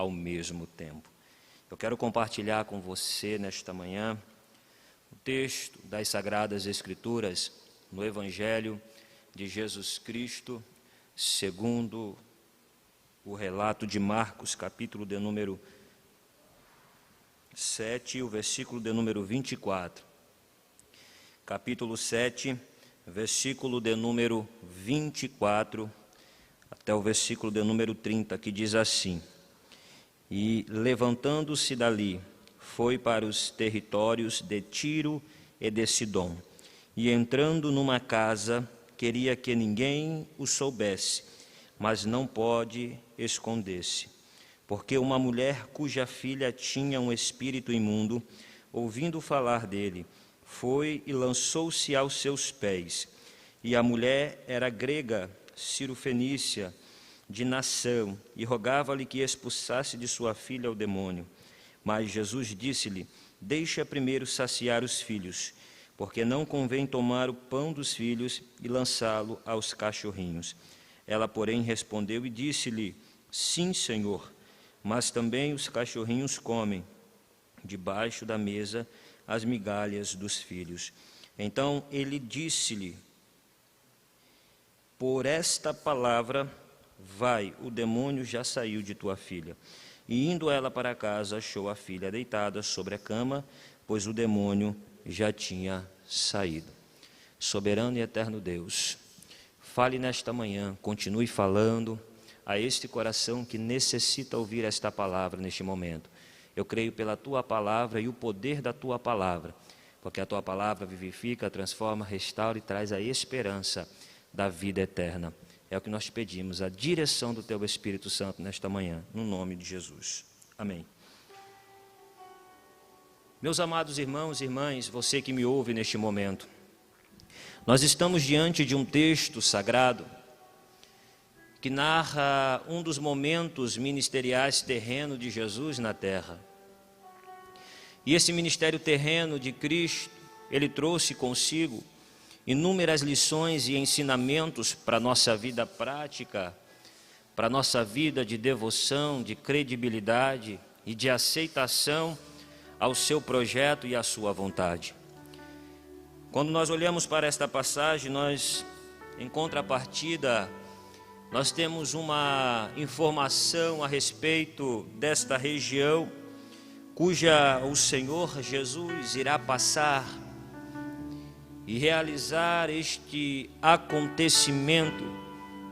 ao mesmo tempo. Eu quero compartilhar com você nesta manhã o texto das Sagradas Escrituras no Evangelho de Jesus Cristo, segundo o relato de Marcos, capítulo de número 7, o versículo de número 24. Capítulo 7, versículo de número 24, até o versículo de número 30, que diz assim: E levantando-se dali, foi para os territórios de Tiro e de Sidom, e entrando numa casa, queria que ninguém o soubesse, mas não pode esconder-se, porque uma mulher cuja filha tinha um espírito imundo, ouvindo falar dele, foi e lançou-se aos seus pés. E a mulher era grega, cirofenícia, de nação, e rogava-lhe que expulsasse de sua filha o demônio. Mas Jesus disse-lhe: Deixa primeiro saciar os filhos, porque não convém tomar o pão dos filhos e lançá-lo aos cachorrinhos. Ela, porém, respondeu e disse-lhe: Sim, Senhor, mas também os cachorrinhos comem debaixo da mesa as migalhas dos filhos. Então ele disse-lhe: Por esta palavra, vai, o demônio já saiu de tua filha. E indo ela para casa, achou a filha deitada sobre a cama, pois o demônio já tinha saído. Soberano e eterno Deus, fale nesta manhã, continue falando a este coração que necessita ouvir esta palavra neste momento. Eu creio pela tua palavra e o poder da tua palavra, porque a tua palavra vivifica, transforma, restaura e traz a esperança da vida eterna. É o que nós pedimos, a direção do teu Espírito Santo nesta manhã, no nome de Jesus. Amém. Meus amados irmãos e irmãs, você que me ouve neste momento, nós estamos diante de um texto sagrado que narra um dos momentos ministeriais terrenos de Jesus na terra. E esse ministério terreno de Cristo, ele trouxe consigo inúmeras lições e ensinamentos para a nossa vida prática, para a nossa vida de devoção, de credibilidade e de aceitação ao seu projeto e à sua vontade. Quando nós olhamos para esta passagem, nós, em contrapartida, nós temos uma informação a respeito desta região, cuja o Senhor Jesus irá passar e realizar este acontecimento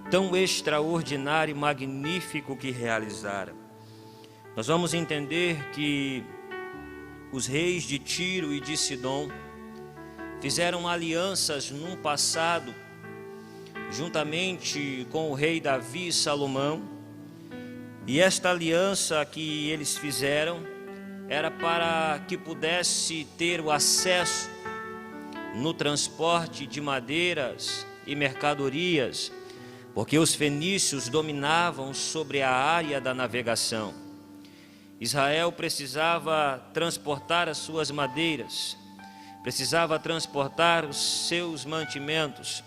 tão extraordinário e magnífico que realizara. Nós vamos entender que os reis de Tiro e de Sidom fizeram alianças num passado, juntamente com o rei Davi e Salomão, e esta aliança que eles fizeram era para que pudesse ter o acesso no transporte de madeiras e mercadorias, porque os fenícios dominavam sobre a área da navegação. Israel precisava transportar as suas madeiras, precisava transportar os seus mantimentos,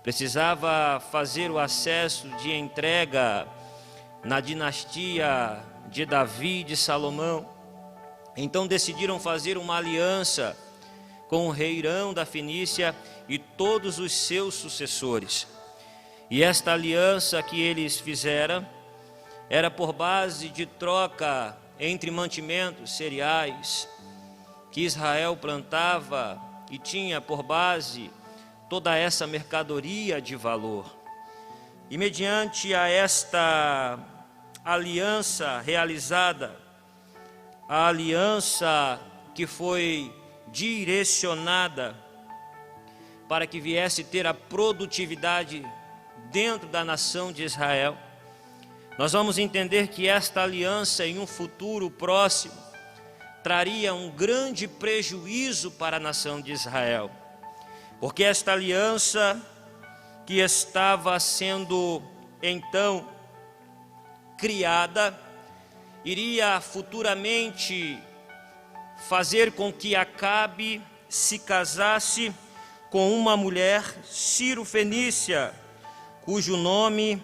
precisava fazer o acesso de entrega na dinastia de Davi e de Salomão. Então decidiram fazer uma aliança com o rei Irão da Fenícia e todos os seus sucessores. E esta aliança que eles fizeram era por base de troca entre mantimentos, cereais, que Israel plantava e tinha por base toda essa mercadoria de valor. E mediante a esta aliança realizada, a aliança que foi direcionada para que viesse ter a produtividade dentro da nação de Israel, nós vamos entender que esta aliança em um futuro próximo traria um grande prejuízo para a nação de Israel, porque esta aliança que estava sendo então criada iria futuramente fazer com que Acabe se casasse com uma mulher cirofenícia, cujo nome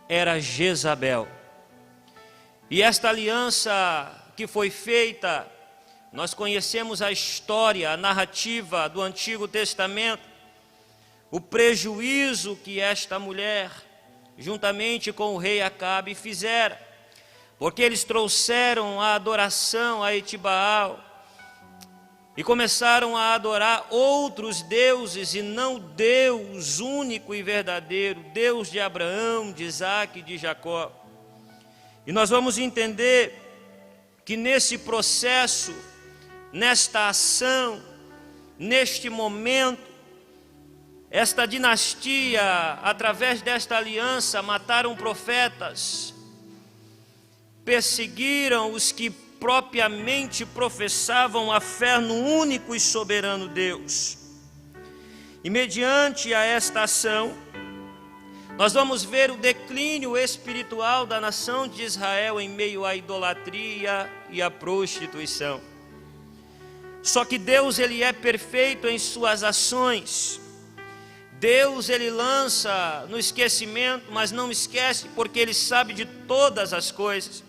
era Jezabel. E esta aliança que foi feita, nós conhecemos a história, a narrativa do Antigo Testamento, o prejuízo que esta mulher, juntamente com o rei Acabe, fizeram, porque eles trouxeram a adoração a Etibaal e começaram a adorar outros deuses e não o Deus único e verdadeiro, Deus de Abraão, de Isaque e de Jacó. E nós vamos entender que nesse processo, nesta ação, neste momento, esta dinastia, através desta aliança, mataram profetas, perseguiram os que propriamente professavam a fé no único e soberano Deus. E mediante a esta ação, nós vamos ver o declínio espiritual da nação de Israel em meio à idolatria e à prostituição. Só que Deus, ele é perfeito em suas ações. Deus, ele lança no esquecimento, mas não esquece, porque ele sabe de todas as coisas.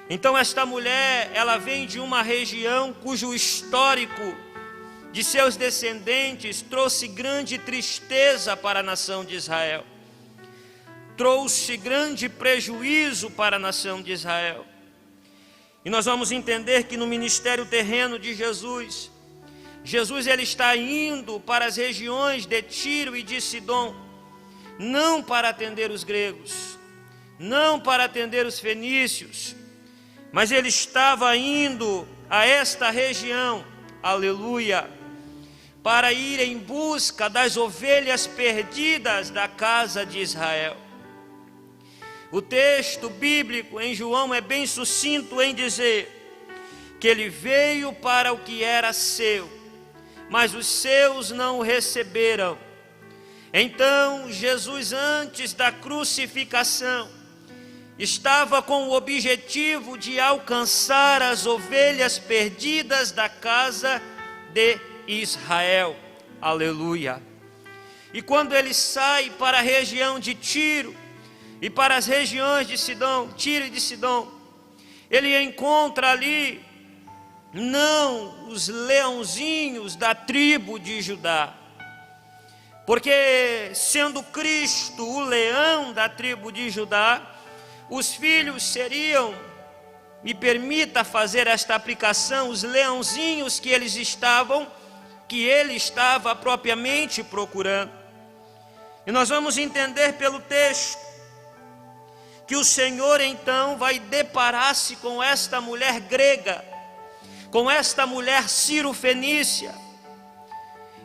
Então esta mulher, ela vem de uma região cujo histórico de seus descendentes trouxe grande tristeza para a nação de Israel. Trouxe grande prejuízo para a nação de Israel. E nós vamos entender que no ministério terreno de Jesus, ele está indo para as regiões de Tiro e de Sidom, não para atender os gregos, não para atender os fenícios, mas ele estava indo a esta região, aleluia, para ir em busca das ovelhas perdidas da casa de Israel. O texto bíblico em João é bem sucinto em dizer que ele veio para o que era seu, mas os seus não o receberam. Então Jesus, antes da crucificação, estava com o objetivo de alcançar as ovelhas perdidas da casa de Israel, aleluia. E quando ele sai para a região de Tiro e para as regiões de Sidom, Tiro e de Sidom, ele encontra ali não os leãozinhos da tribo de Judá, porque sendo Cristo o leão da tribo de Judá, os filhos seriam, me permita fazer esta aplicação, os leãozinhos que ele estava propriamente procurando. E nós vamos entender pelo texto que o Senhor então vai deparar-se com esta mulher grega, com esta mulher ciro-fenícia,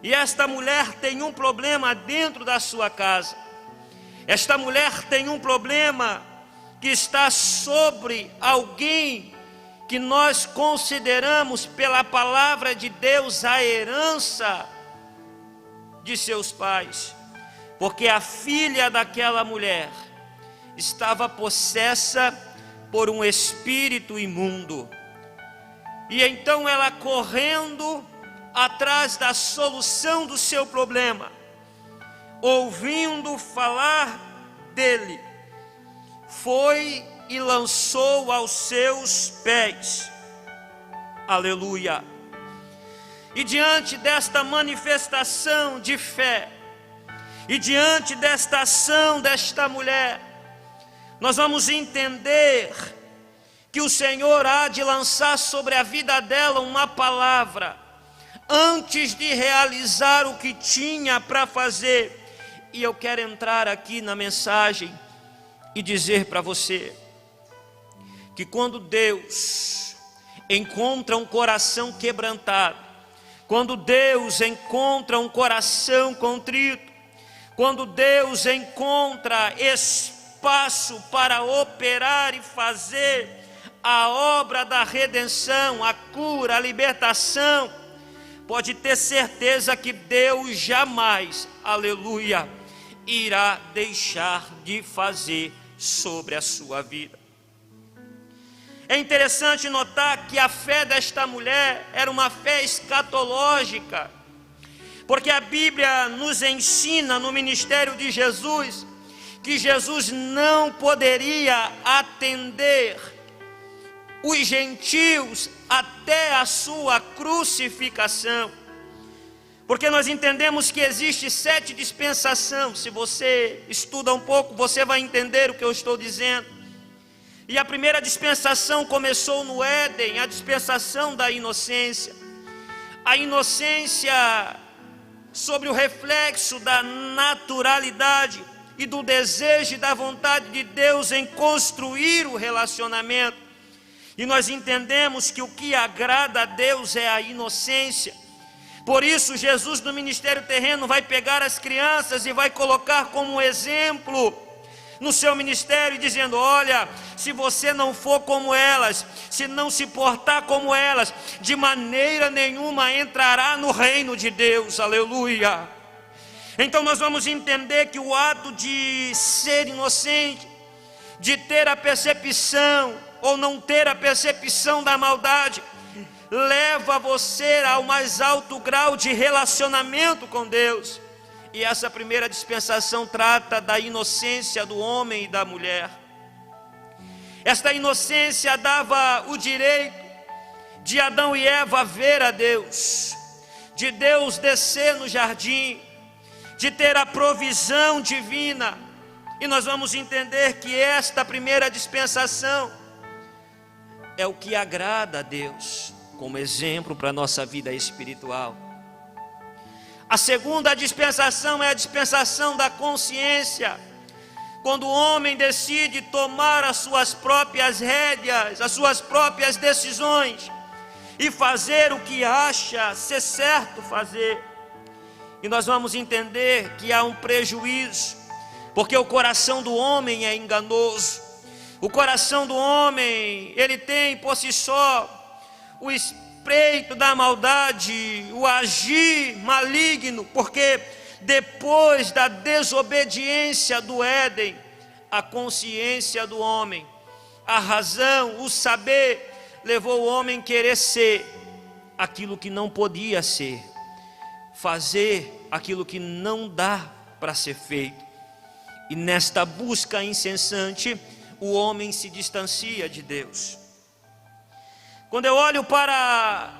e esta mulher tem um problema dentro da sua casa. Esta mulher tem um problema que está sobre alguém que nós consideramos pela palavra de Deus a herança de seus pais, porque a filha daquela mulher estava possessa por um espírito imundo. E então ela, correndo atrás da solução do seu problema, ouvindo falar dele, foi e lançou aos seus pés, aleluia. E diante desta manifestação de fé, e diante desta ação desta mulher, nós vamos entender que o Senhor há de lançar sobre a vida dela uma palavra, antes de realizar o que tinha para fazer. E eu quero entrar aqui na mensagem e dizer para você, que quando Deus encontra um coração quebrantado, quando Deus encontra um coração contrito, quando Deus encontra espaço para operar e fazer a obra da redenção, a cura, a libertação, pode ter certeza que Deus jamais, aleluia, irá deixar de fazer sobre a sua vida. É interessante notar que a fé desta mulher era uma fé escatológica, porque a Bíblia nos ensina no ministério de Jesus que Jesus não poderia atender os gentios até a sua crucificação, porque nós entendemos que existe 7 dispensações. Se você estuda um pouco, você vai entender o que eu estou dizendo. E a primeira dispensação começou no Éden, a dispensação da inocência. A inocência sobre o reflexo da naturalidade e do desejo e da vontade de Deus em construir o relacionamento. E nós entendemos que o que agrada a Deus é a inocência. Por isso Jesus no ministério terreno vai pegar as crianças e vai colocar como exemplo no seu ministério, dizendo: olha, se você não for como elas, se não se portar como elas, de maneira nenhuma entrará no reino de Deus. Aleluia. Então nós vamos entender que o ato de ser inocente, de ter a percepção ou não ter a percepção da maldade, leva você ao mais alto grau de relacionamento com Deus. E essa primeira dispensação trata da inocência do homem e da mulher. Esta inocência dava o direito de Adão e Eva ver a Deus, de Deus descer no jardim, de ter a provisão divina. E nós vamos entender que esta primeira dispensação é o que agrada a Deus, como exemplo para a nossa vida espiritual. A segunda dispensação é a dispensação da consciência, quando o homem decide tomar as suas próprias rédeas, as suas próprias decisões, e fazer o que acha ser certo fazer. E nós vamos entender que há um prejuízo, porque o coração do homem é enganoso. O coração do homem, ele tem por si só o espreito da maldade, o agir maligno, porque depois da desobediência do Éden, a consciência do homem, a razão, o saber, levou o homem a querer ser aquilo que não podia ser, fazer aquilo que não dá para ser feito. E nesta busca incessante, o homem se distancia de Deus. Quando eu olho para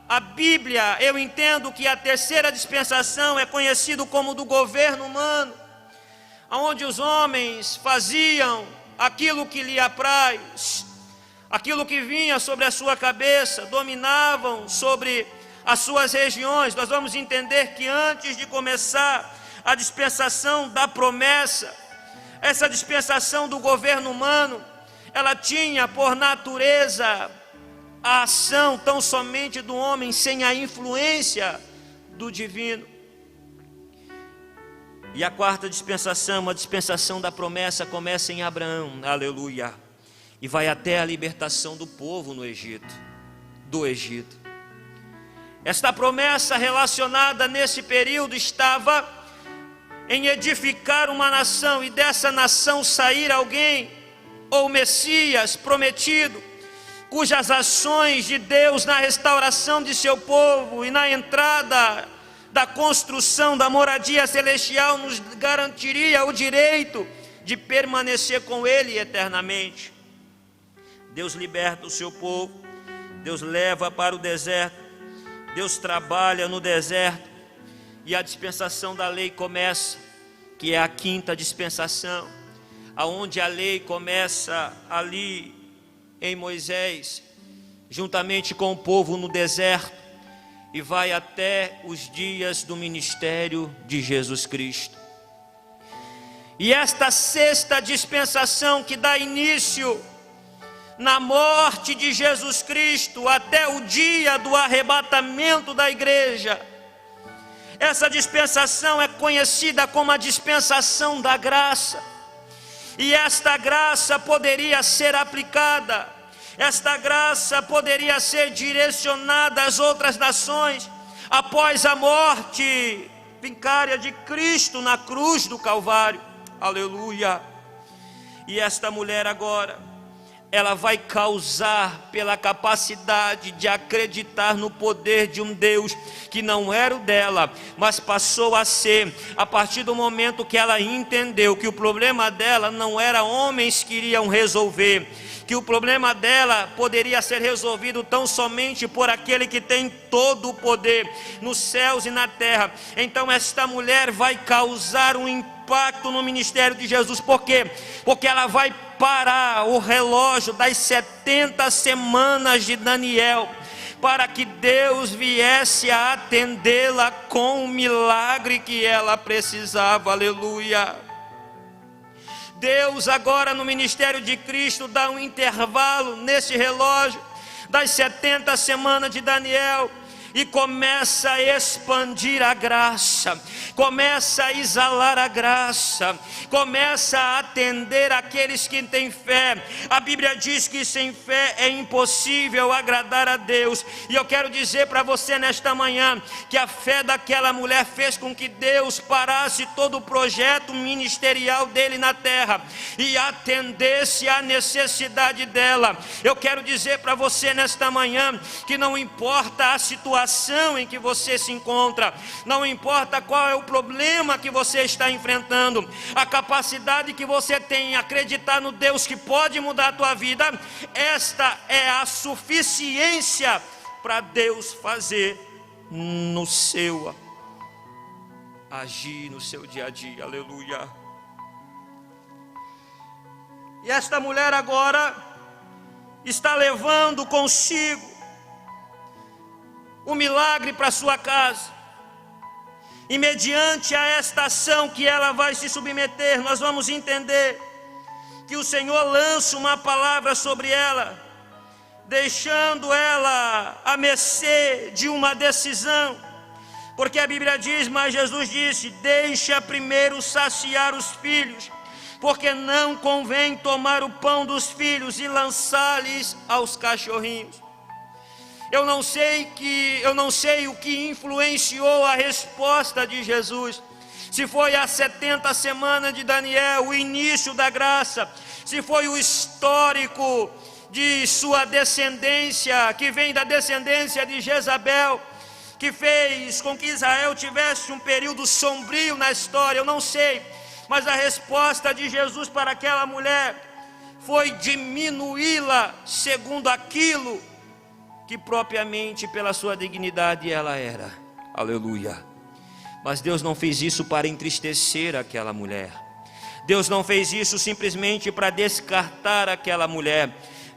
a Bíblia, eu entendo que a terceira dispensação é conhecido como do governo humano, onde os homens faziam aquilo que lhe apraz, aquilo que vinha sobre a sua cabeça, dominavam sobre as suas regiões. Nós vamos entender que antes de começar a dispensação da promessa, essa dispensação do governo humano, ela tinha por natureza a ação tão somente do homem, sem a influência do divino. E a quarta dispensação, a dispensação da promessa, começa em Abraão, aleluia, e vai até a libertação do povo no Egito, do Egito. Esta promessa relacionada nesse período estava em edificar uma nação, e dessa nação sair alguém, ou Messias prometido, cujas ações de Deus na restauração de seu povo e na entrada da construção da moradia celestial nos garantiria o direito de permanecer com Ele eternamente. Deus liberta o seu povo, Deus leva para o deserto, Deus trabalha no deserto, e a dispensação da lei começa, que é a quinta dispensação, aonde a lei começa ali em Moisés, juntamente com o povo no deserto, e vai até os dias do ministério de Jesus Cristo. E esta sexta dispensação, que dá início na morte de Jesus Cristo até o dia do arrebatamento da igreja, essa dispensação é conhecida como a dispensação da graça. E esta graça poderia ser aplicada, esta graça poderia ser direcionada às outras nações após a morte vicária de Cristo na cruz do Calvário, aleluia. E esta mulher agora, ela vai causar pela capacidade de acreditar no poder de um Deus que não era o dela, mas passou a ser, a partir do momento que ela entendeu que o problema dela não era homens que iriam resolver, que o problema dela poderia ser resolvido tão somente por aquele que tem todo o poder nos céus e na terra. Então esta mulher vai causar um impacto no ministério de Jesus. Por quê? Porque ela vai parar o relógio das 70 semanas de Daniel, para que Deus viesse a atendê-la com o milagre que ela precisava. Aleluia. Deus agora no ministério de Cristo dá um intervalo nesse relógio das 70 semanas de Daniel e começa a expandir a graça, começa a exalar a graça, começa a atender aqueles que têm fé. A Bíblia diz que sem fé é impossível agradar a Deus, e eu quero dizer para você nesta manhã, que a fé daquela mulher fez com que Deus parasse todo o projeto ministerial dele na terra, e atendesse à necessidade dela. Eu quero dizer para você nesta manhã, que não importa a situação em que você se encontra, não importa qual é o problema que você está enfrentando, a capacidade que você tem em acreditar no Deus que pode mudar a tua vida, esta é a suficiência para Deus fazer no seu agir, no seu dia a dia. Aleluia. E esta mulher agora está levando consigo o milagre para sua casa, e mediante a esta ação que ela vai se submeter, nós vamos entender que o Senhor lança uma palavra sobre ela, deixando ela à mercê de uma decisão, porque a Bíblia diz, mas Jesus disse, deixa primeiro saciar os filhos, porque não convém tomar o pão dos filhos e lançar-lhes aos cachorrinhos. Eu não sei o que influenciou a resposta de Jesus. Se foi a 70 semanas de Daniel, o início da graça, se foi o histórico de sua descendência, que vem da descendência de Jezabel, que fez com que Israel tivesse um período sombrio na história, eu não sei, mas a resposta de Jesus para aquela mulher foi diminuí-la segundo aquilo que propriamente pela sua dignidade ela era. Aleluia. Mas Deus não fez isso para entristecer aquela mulher. Deus não fez isso simplesmente para descartar aquela mulher.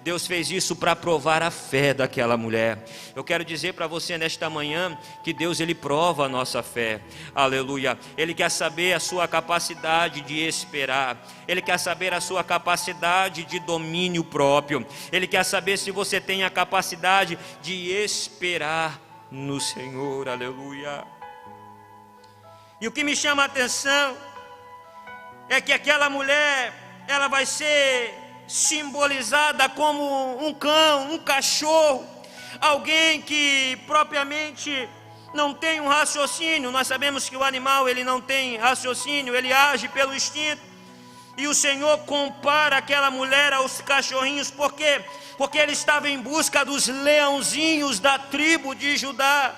Deus fez isso para provar a fé daquela mulher. Eu quero dizer para você nesta manhã que Deus, Ele prova a nossa fé. Aleluia. Ele quer saber a sua capacidade de esperar. Ele quer saber a sua capacidade de domínio próprio. Ele quer saber se você tem a capacidade de esperar no Senhor. Aleluia. E o que me chama a atenção é que aquela mulher, ela vai ser simbolizada como um cão, um cachorro, alguém que propriamente não tem um raciocínio. Nós sabemos que o animal, ele não tem raciocínio, ele age pelo instinto. E o Senhor compara aquela mulher aos cachorrinhos. Por quê? Porque ele estava em busca dos leãozinhos da tribo de Judá.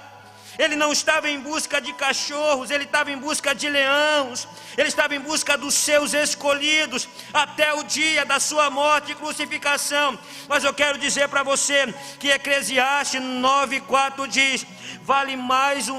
Ele não estava em busca de cachorros, ele estava em busca de leões. Ele estava em busca dos seus escolhidos até o dia da sua morte e crucificação. Mas eu quero dizer para você que Eclesiastes 9:4 diz: vale mais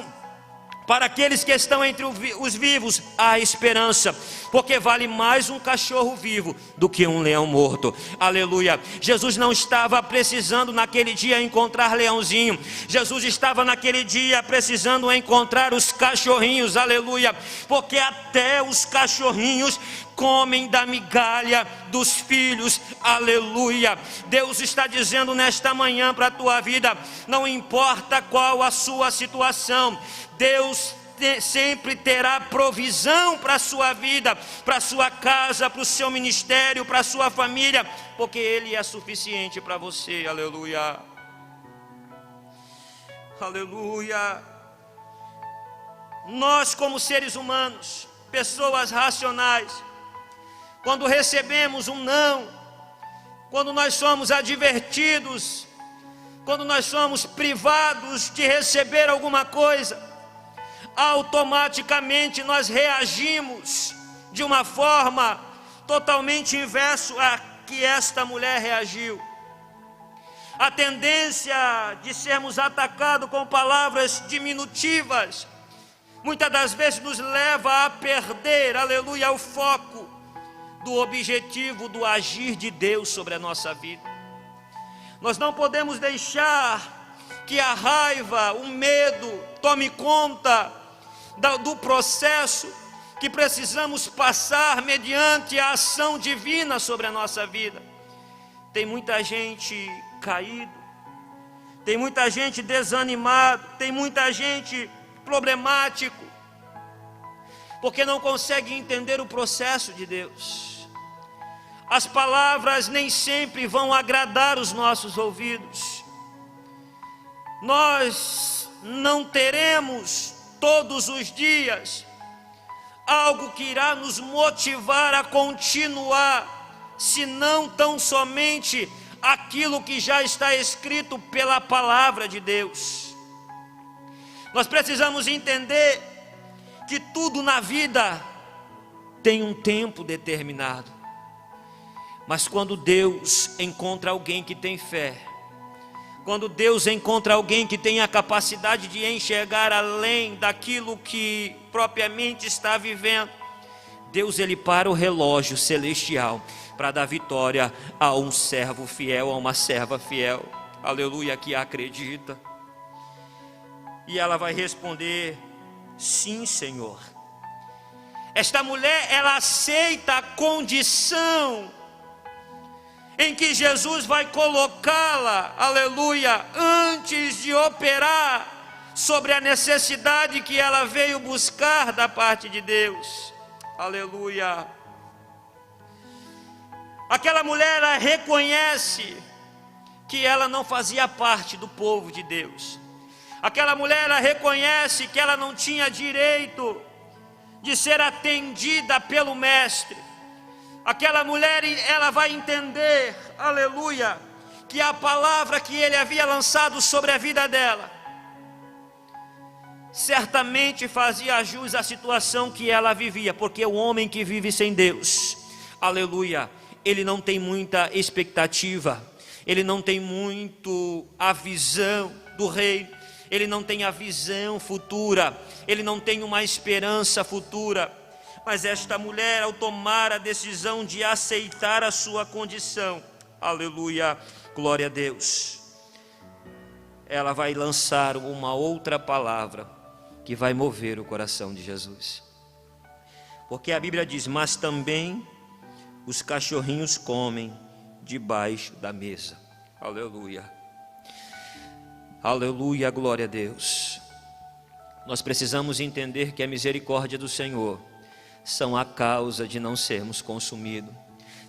para aqueles que estão entre os vivos há esperança, porque vale mais um cachorro vivo do que um leão morto. Aleluia. Jesus não estava precisando naquele dia encontrar leãozinho. Jesus estava naquele dia precisando encontrar os cachorrinhos. Aleluia. Porque até os cachorrinhos comem da migalha dos filhos. Aleluia. Deus está dizendo nesta manhã para a tua vida, não importa qual a sua situação, Deus sempre terá provisão para a sua vida, para a sua casa, para o seu ministério, para a sua família, porque Ele é suficiente para você. Aleluia. Aleluia. Nós, como seres humanos, pessoas racionais, quando recebemos um não, quando nós somos advertidos, quando nós somos privados de receber alguma coisa, automaticamente nós reagimos de uma forma totalmente inversa a que esta mulher reagiu. A tendência de sermos atacados com palavras diminutivas, muitas das vezes nos leva a perder, aleluia, o foco do objetivo do agir de Deus sobre a nossa vida. Nós não podemos deixar que a raiva, o medo tome conta do processo que precisamos passar mediante a ação divina sobre a nossa vida. Tem muita gente caído, tem muita gente desanimado, tem muita gente problemático, porque não consegue entender o processo de Deus. As palavras nem sempre vão agradar os nossos ouvidos. Nós não teremos todos os dias algo que irá nos motivar a continuar, senão tão somente aquilo que já está escrito pela palavra de Deus. Nós precisamos entender que tudo na vida tem um tempo determinado. Mas quando Deus encontra alguém que tem fé, quando Deus encontra alguém que tem a capacidade de enxergar além daquilo que propriamente está vivendo, Deus ele para o relógio celestial para dar vitória a um servo fiel, a uma serva fiel, aleluia, que acredita. E ela vai responder: sim, Senhor. Esta mulher, ela aceita a condição em que Jesus vai colocá-la, aleluia, antes de operar sobre a necessidade que ela veio buscar da parte de Deus, aleluia. Aquela mulher, ela reconhece que ela não fazia parte do povo de Deus. Aquela mulher, ela reconhece que ela não tinha direito de ser atendida pelo mestre. Aquela mulher, ela vai entender, aleluia, que a palavra que ele havia lançado sobre a vida dela certamente fazia jus à situação que ela vivia, porque o homem que vive sem Deus, aleluia, ele não tem muita expectativa, ele não tem muito a visão do reino, ele não tem a visão futura, ele não tem uma esperança futura. Mas esta mulher, ao tomar a decisão de aceitar a sua condição, aleluia, glória a Deus, ela vai lançar uma outra palavra que vai mover o coração de Jesus. Porque a Bíblia diz: mas também os cachorrinhos comem debaixo da mesa. Aleluia, aleluia, glória a Deus. Nós precisamos entender que a misericórdia do Senhor são a causa de não sermos consumidos.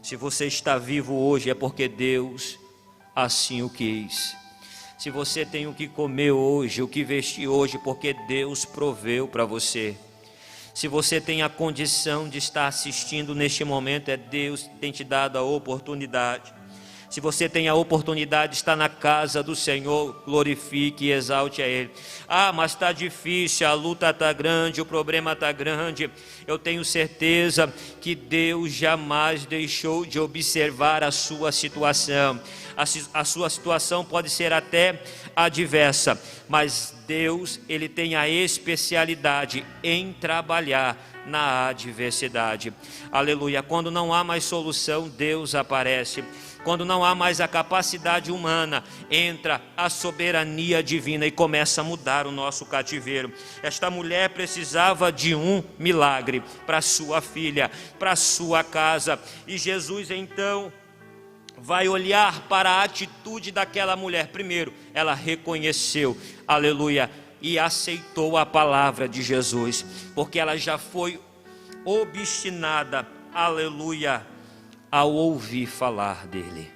Se você está vivo hoje é porque Deus assim o quis. Se você tem o que comer hoje, o que vestir hoje, porque Deus proveu para você. Se você tem a condição de estar assistindo neste momento, é Deus que tem te dado a oportunidade. Se você tem a oportunidade de estar na casa do Senhor, glorifique e exalte a Ele. Ah, mas está difícil, a luta está grande, o problema está grande. Eu tenho certeza que Deus jamais deixou de observar a sua situação. A sua situação pode ser até adversa, mas Deus, Ele tem a especialidade em trabalhar na adversidade. Aleluia. Quando não há mais solução, Deus aparece. Quando não há mais a capacidade humana, entra a soberania divina e começa a mudar o nosso cativeiro. Esta mulher precisava de um milagre para sua filha, para sua casa. E Jesus então vai olhar para a atitude daquela mulher. Primeiro, ela reconheceu, aleluia, e aceitou a palavra de Jesus, porque ela já foi obstinada, aleluia, ao ouvir falar dele.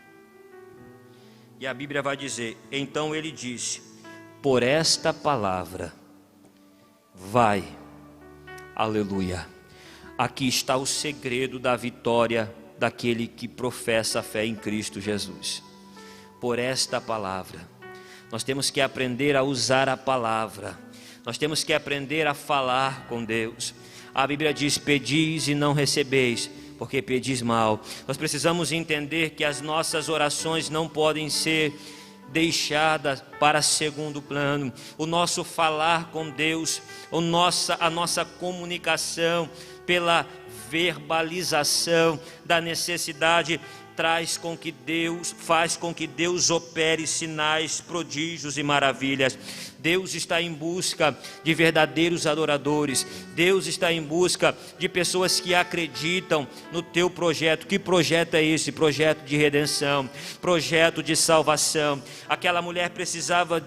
E a Bíblia vai dizer: então ele disse: por esta palavra, vai, aleluia. Aqui está o segredo da vitória daquele que professa a fé em Cristo Jesus. Por esta palavra, nós temos que aprender a usar a palavra, nós temos que aprender a falar com Deus. A Bíblia diz: pedis e não recebeis, porque pedis mal. Nós precisamos entender que as nossas orações não podem ser deixadas para segundo plano. O nosso falar com Deus, a nossa comunicação pela verbalização da necessidade faz com que Deus opere sinais, prodígios e maravilhas. Deus está em busca de verdadeiros adoradores. Deus está em busca de pessoas que acreditam no teu projeto. Que projeto é esse? Projeto de redenção, projeto de salvação. Aquela mulher precisava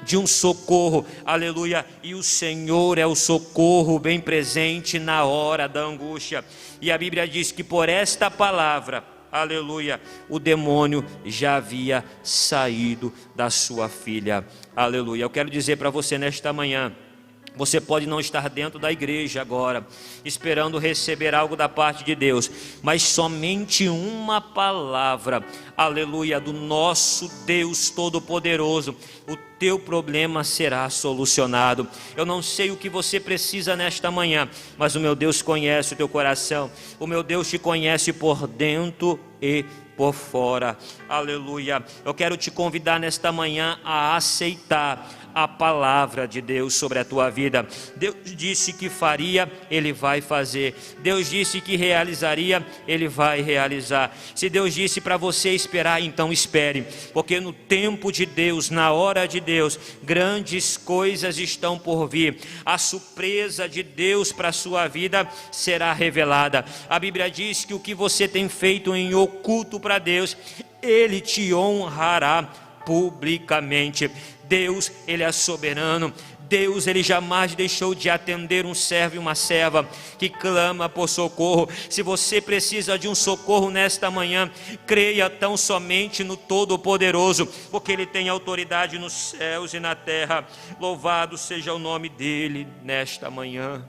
de um socorro, aleluia, e o Senhor é o socorro bem presente na hora da angústia. E a Bíblia diz que por esta palavra, aleluia, o demônio já havia saído da sua filha, aleluia. Eu quero dizer para você nesta manhã: você pode não estar dentro da igreja agora, esperando receber algo da parte de Deus, mas somente uma palavra, aleluia, do nosso Deus Todo-Poderoso, o teu problema será solucionado. Eu não sei o que você precisa nesta manhã, mas o meu Deus conhece o teu coração, o meu Deus te conhece por dentro e por fora, aleluia. Eu quero te convidar nesta manhã a aceitar a palavra de Deus sobre a tua vida. Deus disse que faria, Ele vai fazer. Deus disse que realizaria, Ele vai realizar. Se Deus disse para você esperar, então espere, porque no tempo de Deus, na hora de Deus, grandes coisas estão por vir. A surpresa de Deus para a sua vida será revelada. A Bíblia diz que o que você tem feito em oculto para Deus, Ele te honrará publicamente. Deus, Ele é soberano. Deus, Ele jamais deixou de atender um servo e uma serva que clama por socorro. Se você precisa de um socorro nesta manhã, creia tão somente no Todo-Poderoso, porque Ele tem autoridade nos céus e na terra. Louvado seja o nome dEle nesta manhã.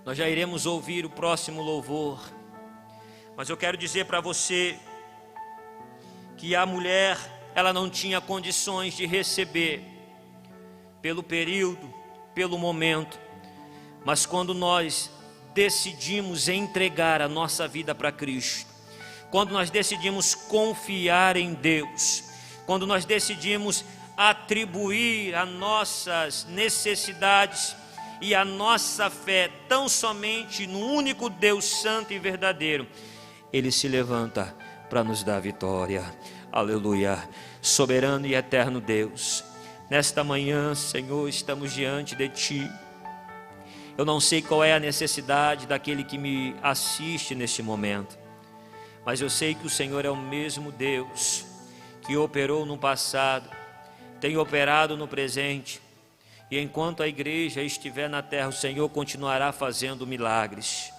Nós já iremos ouvir o próximo louvor, mas eu quero dizer para você que a mulher, ela não tinha condições de receber pelo período, pelo momento, mas quando nós decidimos entregar a nossa vida para Cristo, quando nós decidimos confiar em Deus, quando nós decidimos atribuir as nossas necessidades e a nossa fé tão somente no único Deus santo e verdadeiro, Ele se levanta para nos dar vitória. Aleluia. Soberano e eterno Deus, nesta manhã, Senhor, estamos diante de Ti. Eu não sei qual é a necessidade daquele que me assiste neste momento, mas eu sei que o Senhor é o mesmo Deus que operou no passado, tem operado no presente, e enquanto a igreja estiver na terra, o Senhor continuará fazendo milagres.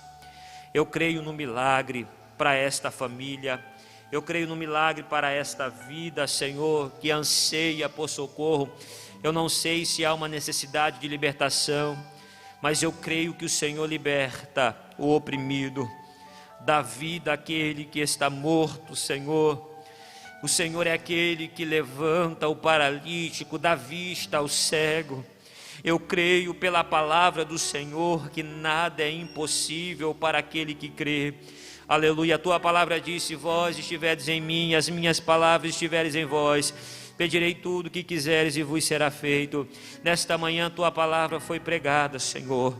Eu creio no milagre para esta família. Eu creio no milagre para esta vida, Senhor, que anseia por socorro. Eu não sei se há uma necessidade de libertação, mas eu creio que o Senhor liberta o oprimido, dá vida àquele que está morto, Senhor. O Senhor é aquele que levanta o paralítico, dá vista ao cego. Eu creio pela palavra do Senhor que nada é impossível para aquele que crê. Aleluia, a tua palavra diz: se vós estiverdes em mim, as minhas palavras estiveres em vós, pedirei tudo o que quiseres e vos será feito. Nesta manhã tua palavra foi pregada, Senhor,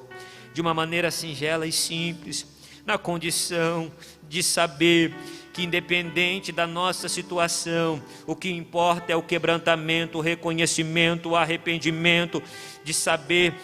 de uma maneira singela e simples, na condição de saber que independente da nossa situação, o que importa é o quebrantamento, o reconhecimento, o arrependimento, de saber